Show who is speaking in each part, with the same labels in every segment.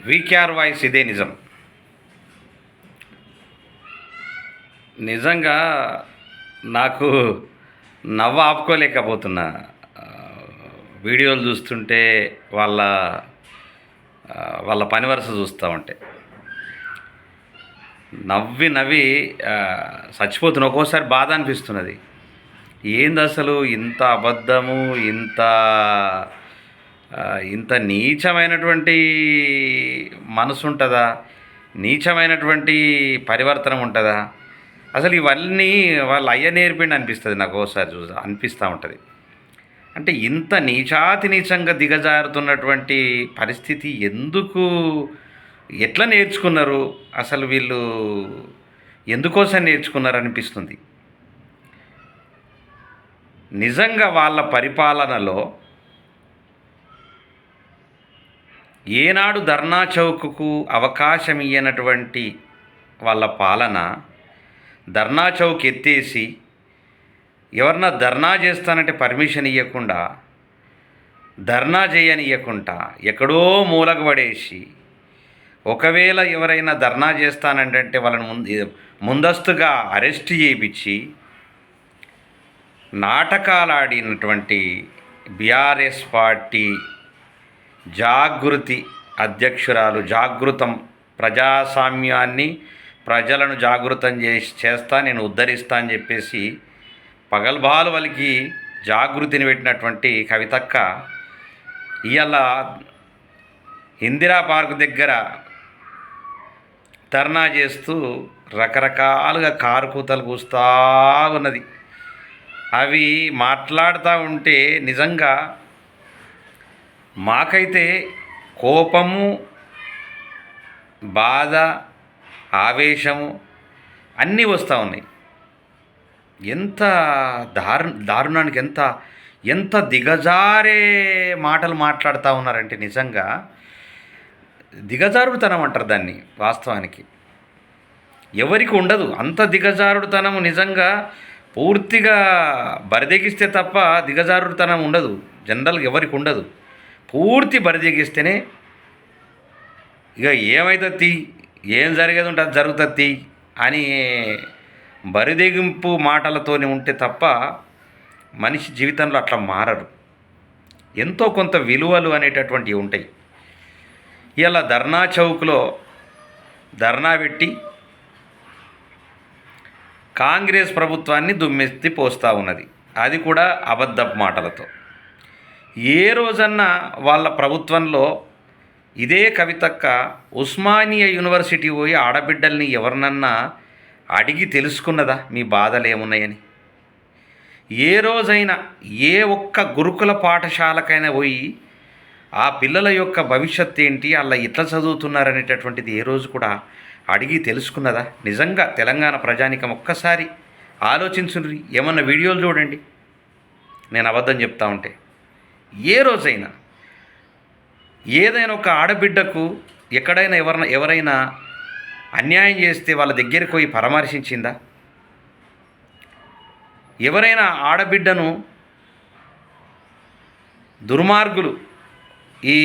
Speaker 1: VKR voice ఇదే నిజం. నిజంగా నాకు నవ్వు ఆపుకోలేకపోతున్నా. వీడియోలు చూస్తుంటే వాళ్ళ వాళ్ళ పని వరుస చూస్తూ ఉంటే నవ్వి నవ్వి చచ్చిపోతున్నా. ఒక్కోసారి బాధ అనిపిస్తున్నది. ఏంది అసలు ఇంత అబద్ధము, ఇంత ఇంత నీచమైనటువంటి మనసు ఉంటుందా? నీచమైనటువంటి పరివర్తన ఉంటుందా? అసలు ఇవన్నీ వాళ్ళ అయ్య నేర్పిండి అనిపిస్తుంది నాకు. ఒకసారి అనిపిస్తూ ఉంటుంది. అంటే ఇంత నీచాతి నీచంగా దిగజారుతున్నటువంటి పరిస్థితి ఎందుకు, ఎట్లా నేర్చుకున్నారు? అసలు వీళ్ళు ఎందుకోసం నేర్చుకున్నారు అనిపిస్తుంది. నిజంగా వాళ్ళ పరిపాలనలో ఏనాడు ధర్నా చౌక్కు అవకాశం ఇయ్యనటువంటి వాళ్ళ పాలన, ధర్నా చౌక్ ఎత్తేసి ఎవరన్నా ధర్నా చేస్తానంటే పర్మిషన్ ఇవ్వకుండా, ధర్నా చేయనివ్వకుండా ఎక్కడో మూలకు పడేసి, ఒకవేళ ఎవరైనా ధర్నా చేస్తానంటే వాళ్ళని ముందస్తుగా అరెస్ట్ చేయించి నాటకాలాడినటువంటి బీఆర్ఎస్ పార్టీ జాగృతి అధ్యక్షురాలు, జాగృతం ప్రజాస్వామ్యాన్ని ప్రజలను జాగృతం చేస్తా, నేను ఉద్ధరిస్తా అని చెప్పేసి పగల్బాలు వాళ్ళకి జాగృతిని పెట్టినటువంటి కవితక్క ఇవాళ ఇందిరా పార్క్ దగ్గర ధర్నా చేస్తూ రకరకాలుగా కారు కూతలు కూస్తూ ఉన్నది. అవి మాట్లాడుతూ ఉంటే నిజంగా మాకైతే కోపము, బాధ, ఆవేశము అన్నీ వస్తూ ఉన్నాయి. ఎంత దారుణానికి ఎంత దిగజారే మాటలు మాట్లాడుతూ ఉన్నారంటే నిజంగా దిగజారుడుతనం అంటారు దాన్ని. వాస్తవానికి ఎవరికి ఉండదు అంత దిగజారుడుతనం. నిజంగా పూర్తిగా బరిదెగిస్తే తప్ప దిగజారుడుతనం ఉండదు. జనరల్గా ఎవరికి ఉండదు. పూర్తి బరిదెగిస్తేనే ఇక ఏమవుతుంది, ఏం జరిగేది ఉంటే అది జరుగుతుంది అని బరిదెగింపు మాటలతోనే ఉంటే తప్ప మనిషి జీవితంలో అట్లా మారరు. ఎంతో కొంత విలువలు అనేటటువంటివి ఉంటాయి. ఇలా ధర్నా చౌక్లో ధర్నా పెట్టి కాంగ్రెస్ ప్రభుత్వాన్ని దుమ్మెత్తి పోస్తూ ఉన్నది. అది కూడా అబద్ధపు మాటలతో. ఏ రోజన్నా వాళ్ళ ప్రభుత్వంలో ఇదే కవితక్క ఉస్మానియా యూనివర్సిటీ పోయి ఆడబిడ్డల్ని ఎవరినన్నా అడిగి తెలుసుకున్నదా మీ బాధలు ఏమున్నాయని? ఏ రోజైనా ఏ ఒక్క గురుకుల పాఠశాలకైనా పోయి ఆ పిల్లల యొక్క భవిష్యత్తు ఏంటి, అలా ఎట్లా చదువుతున్నారనేటటువంటిది ఏ రోజు కూడా అడిగి తెలుసుకున్నదా? నిజంగా తెలంగాణ ప్రజానికం ఒక్కసారి ఆలోచించుండ్రి. ఏమన్నా వీడియోలు చూడండి. నేను అబద్ధం చెప్తా ఉంటే ఏ రోజైనా ఏదైనా ఒక ఆడబిడ్డకు ఎక్కడైనా ఎవరైనా అన్యాయం చేస్తే వాళ్ళ దగ్గరికి పోయి పరామర్శించిందా? ఎవరైనా ఆడబిడ్డను దుర్మార్గులు ఈ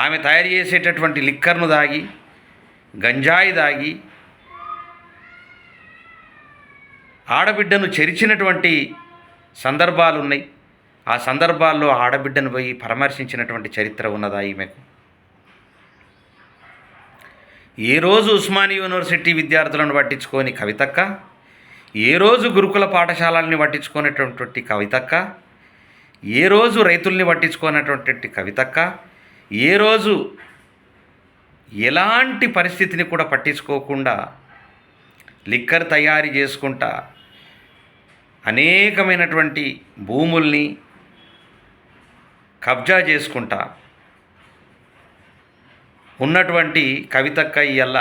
Speaker 1: ఆమె తయారు చేసేటటువంటి లిక్కర్ను దాగి, గంజాయి దాగి ఆడబిడ్డను చెరిచినటువంటి సందర్భాలు ఉన్నాయి. ఆ సందర్భాల్లో ఆడబిడ్డను పోయి పరామర్శించినటువంటి చరిత్ర ఉన్నదా ఈమెకు? ఏ రోజు ఉస్మానియా యూనివర్సిటీ విద్యార్థులను పట్టించుకొని కవితక్క, ఏ రోజు గురుకుల పాఠశాలల్ని పట్టించుకునేటటువంటి కవితక్క, ఏ రోజు రైతుల్ని పట్టించుకునేటటువంటి కవితక్క, ఏ రోజు ఎలాంటి పరిస్థితిని కూడా పట్టించుకోకుండా లిక్కర్ తయారీ చేసుకుంటా అనేకమైనటువంటి భూముల్ని కబ్జా చేసుకుంటా ఉన్నటువంటి కవితక్క ఇవాళ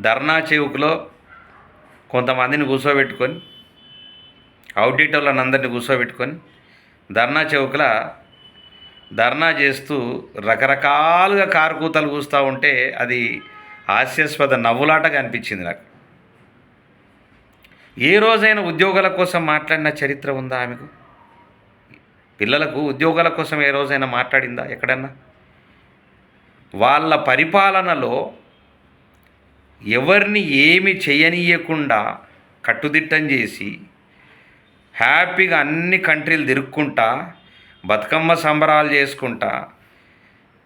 Speaker 1: ధర్నా చౌక్లో కొంతమందిని కూర్చోబెట్టుకొని, ఆడిటర్లను అందరినీ కూర్చోబెట్టుకొని ధర్నా చౌక్లో ధర్నా చేస్తూ రకరకాలుగా కారుకూతలు కూస్తూ ఉంటే అది హాస్యాస్పద నవ్వులాటగా అనిపించింది నాకు. ఏ రోజైనా ఉద్యోగాల కోసం మాట్లాడిన చరిత్ర ఉందా ఆమెకు? పిల్లలకు ఉద్యోగాల కోసం ఏ రోజైనా మాట్లాడిందా ఎక్కడన్నా? వాళ్ళ పరిపాలనలో ఎవరిని ఏమి చేయనీయకుండా కట్టుదిట్టం చేసి హ్యాపీగా అన్ని కంట్రీలు తిరుక్కుంటా బతుకమ్మ సంబరాలు చేసుకుంటా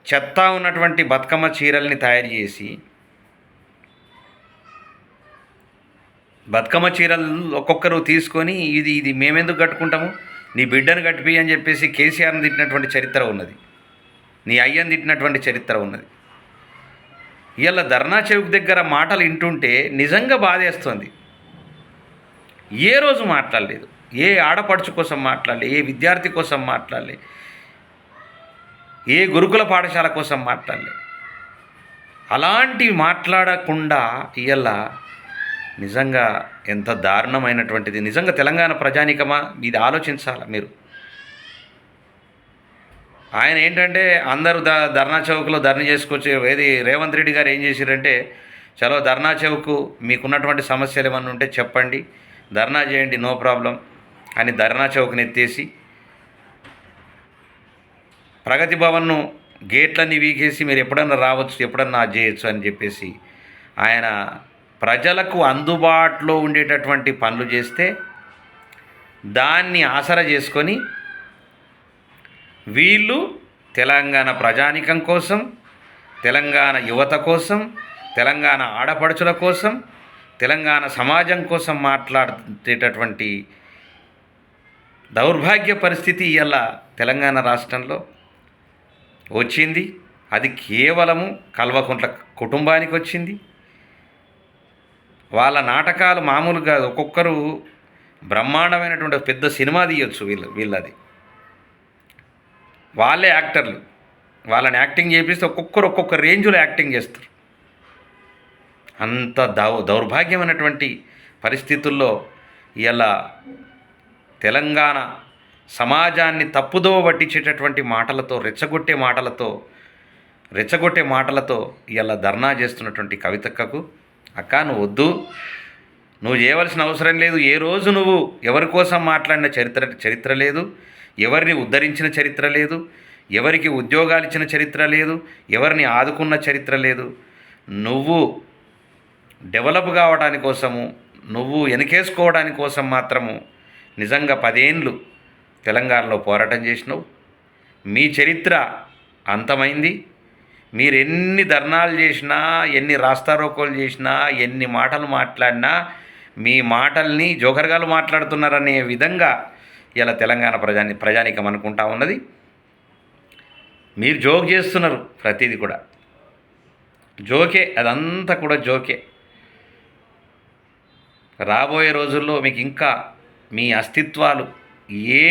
Speaker 1: చెత్త ఉన్నటువంటి బతుకమ్మ చీరల్ని తయారు చేసి బతుకమ్మ చీరలు ఒక్కొక్కరు తీసుకొని ఇది ఇది మేమెందుకు కట్టుకుంటాము, నీ బిడ్డను కట్టిపి అని చెప్పేసి కేసీఆర్ని తిట్టినటువంటి చరిత్ర ఉన్నది, నీ అయ్యని తిట్టినటువంటి చరిత్ర ఉన్నది. ఇలా ధర్నా చౌక్ దగ్గర మాటలు వింటుంటే నిజంగా బాధేస్తుంది. ఏ రోజు మాట్లాడలేదు, ఏ ఆడపడుచు కోసం మాట్లాడలే, ఏ విద్యార్థి కోసం మాట్లాడలే, ఏ గురుకుల పాఠశాల కోసం మాట్లాడలే. అలాంటివి మాట్లాడకుండా ఇలా నిజంగా ఎంత దారుణమైనటువంటిది. నిజంగా తెలంగాణ ప్రజానీకమా, ఇది ఆలోచించాలా మీరు. ఆయన ఏంటంటే అందరూ ధర్నా చౌక్లో ధర్నా చేసుకొచ్చి ఏది రేవంత్ రెడ్డి గారు ఏం చేశారంటే, చలో ధర్నా చౌక్ మీకున్నటువంటి సమస్యలు ఏమన్నా ఉంటే చెప్పండి, ధర్నా చేయండి, నో ప్రాబ్లం అని ధర్నా చౌక్ని ఎత్తేసి ప్రగతి భవన్ను గేట్లన్నీ వీకేసి మీరు ఎప్పుడన్నా రావచ్చు, ఎప్పుడన్నా చేయొచ్చు అని చెప్పేసి ఆయన ప్రజలకు అందుబాటులో ఉండేటటువంటి పనులు చేస్తే దాన్ని ఆసరా చేసుకొని వీళ్ళు తెలంగాణ ప్రజానికం కోసం, తెలంగాణ యువత కోసం, తెలంగాణ ఆడపడుచుల కోసం, తెలంగాణ సమాజం కోసం మాట్లాడేటటువంటి దౌర్భాగ్య పరిస్థితి ఇలా తెలంగాణ రాష్ట్రంలో వచ్చింది. అది కేవలము కల్వకుంట్ల కుటుంబానికి వచ్చింది. వాళ్ళ నాటకాలు మామూలుగా ఒక్కొక్కరు బ్రహ్మాండమైనటువంటి పెద్ద సినిమా తీయొచ్చు. వీళ్ళది వాళ్ళే యాక్టర్లు, వాళ్ళని యాక్టింగ్ చేపిస్తే ఒక్కొక్కరు ఒక్కొక్క రేంజ్లో యాక్టింగ్ చేస్తారు. అంత దౌర్భాగ్యమైనటువంటి పరిస్థితుల్లో ఇలా తెలంగాణ సమాజాన్ని తప్పుదోవ పట్టించేటటువంటి మాటలతో, రెచ్చగొట్టే మాటలతో ఇలా ధర్నా చేస్తున్నటువంటి కవితక్కకు, అక్క నువ్వు వద్దు, నువ్వు చేయవలసిన అవసరం లేదు. ఏ రోజు నువ్వు ఎవరి కోసం మాట్లాడిన చరిత్ర లేదు, ఎవరిని ఉద్ధరించిన చరిత్ర లేదు, ఎవరికి ఉద్యోగాలు ఇచ్చిన చరిత్ర లేదు, ఎవరిని ఆదుకున్న చరిత్ర లేదు. నువ్వు డెవలప్ కావడానికి కోసము, నువ్వు వెనకేసుకోవడానికి కోసం మాత్రము నిజంగా 10 ఏళ్ళు తెలంగాణలో పోరాటం చేసినావు. మీ చరిత్ర అంతమైంది. మీరు ఎన్ని ధర్నాలు చేసినా, ఎన్ని రాస్తారోకోలు చేసినా, ఎన్ని మాటలు మాట్లాడినా మీ మాటల్ని జోకర్గాలు మాట్లాడుతున్నారనే విధంగా ఇలా తెలంగాణ ప్రజానీకం అనుకుంటా ఉన్నది. మీరు జోక్ చేస్తున్నారు, ప్రతిదీ కూడా జోకే, అదంతా కూడా జోకే. రాబోయే రోజుల్లో మీకు ఇంకా మీ అస్తిత్వాలు ఏ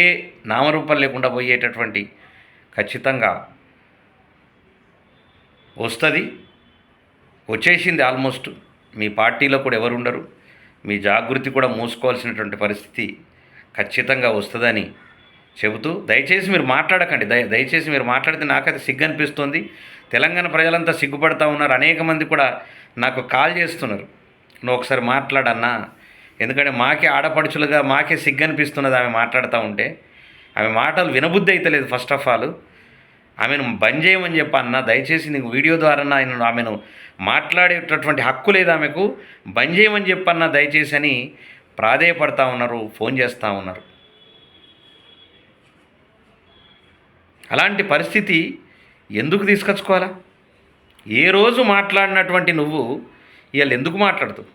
Speaker 1: నామరూపం లేకుండా పోయేటటువంటి ఖచ్చితంగా వస్తుంది, వచ్చేసింది ఆల్మోస్ట్. మీ పార్టీలో కూడా ఎవరు ఉండరు, మీ జాగృతి కూడా మూసుకోవాల్సినటువంటి పరిస్థితి ఖచ్చితంగా వస్తుందని చెబుతూ దయచేసి మీరు మాట్లాడకండి. దయచేసి మీరు మాట్లాడితే నాకైతే సిగ్గు అనిపిస్తుంది. తెలంగాణ ప్రజలంతా సిగ్గుపడతా ఉన్నారు. అనేక మంది కూడా నాకు కాల్ చేస్తున్నారు, నువ్వు ఒకసారి మాట్లాడన్నా, ఎందుకంటే మాకే ఆడపడుచులుగా మాకే సిగ్గు అనిపిస్తున్నది ఆమె మాట్లాడుతూ ఉంటే. ఆమె మాటలు వినబుద్ధి అయితే లేదు. ఫస్ట్ ఆఫ్ ఆల్ ఆమెను బంద్ చేయమని చెప్పన్నా, దయచేసి నీకు వీడియో ద్వారా ఆమెను మాట్లాడేటటువంటి హక్కు లేదు ఆమెకు, బంద్ చేయమని చెప్పన్నా దయచేసి అని ప్రాధేయపడతా ఉన్నారు, ఫోన్ చేస్తూ ఉన్నారు. అలాంటి పరిస్థితి ఎందుకు తీసుకొచ్చుకోవాలా? ఏ రోజు మాట్లాడినటువంటి నువ్వు ఇవాళ ఎందుకు మాట్లాడుతావు?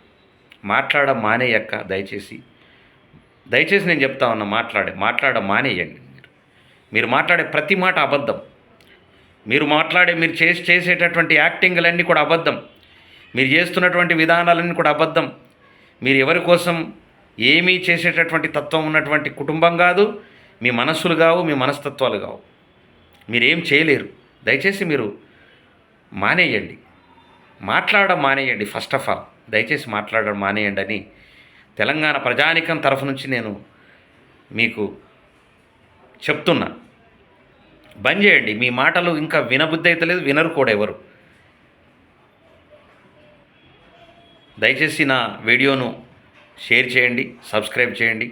Speaker 1: మాట్లాడడం మానేయక్క, దయచేసి నేను చెప్తా ఉన్నా, మాట్లాడడం మానేయండి. మీరు మాట్లాడే ప్రతి మాట అబద్ధం. మీరు చేసేటటువంటి యాక్టింగ్లన్నీ కూడా అబద్ధం. మీరు చేస్తున్నటువంటి విధానాలన్నీ కూడా అబద్ధం. మీరు ఎవరి కోసం ఏమీ చేసేటటువంటి తత్వం ఉన్నటువంటి కుటుంబం కాదు, మీ మనస్సులు కావు, మీ మనస్తత్వాలు కావు. మీరేం చేయలేరు. దయచేసి మీరు మానేయండి, మాట్లాడడం మానేయండి. ఫస్ట్ ఆఫ్ ఆల్ దయచేసి మాట్లాడడం మానేయండి అని తెలంగాణ ప్రజానికం తరఫు నుంచి నేను మీకు చెప్తున్నా. బంద్ చేయండి. మీ మాటలు ఇంకా వినబుద్ధి అయితే లేదు, వినరు కూడా ఎవరు. దయచేసి నా వీడియోను షేర్ చేయండి, సబ్స్క్రైబ్ చేయండి.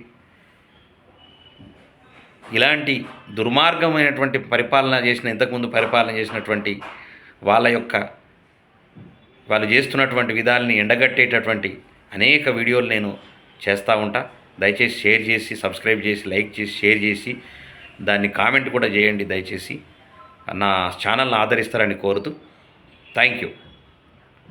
Speaker 1: ఇలాంటి దుర్మార్గమైనటువంటి పరిపాలన చేసిన, ఇంతకుముందు పరిపాలన చేసినటువంటి వాళ్ళు చేస్తున్నటువంటి విధాలని ఎండగట్టేటటువంటి అనేక వీడియోలు నేను చేస్తూ ఉంటా. దయచేసి షేర్ చేసి, సబ్స్క్రైబ్ చేసి, లైక్ చేసి, షేర్ చేసి, దాన్ని కామెంట్ కూడా చేయండి. దయచేసి నా ఛానల్ని ఆదరిస్తారని కోరుతూ థ్యాంక్ యూ.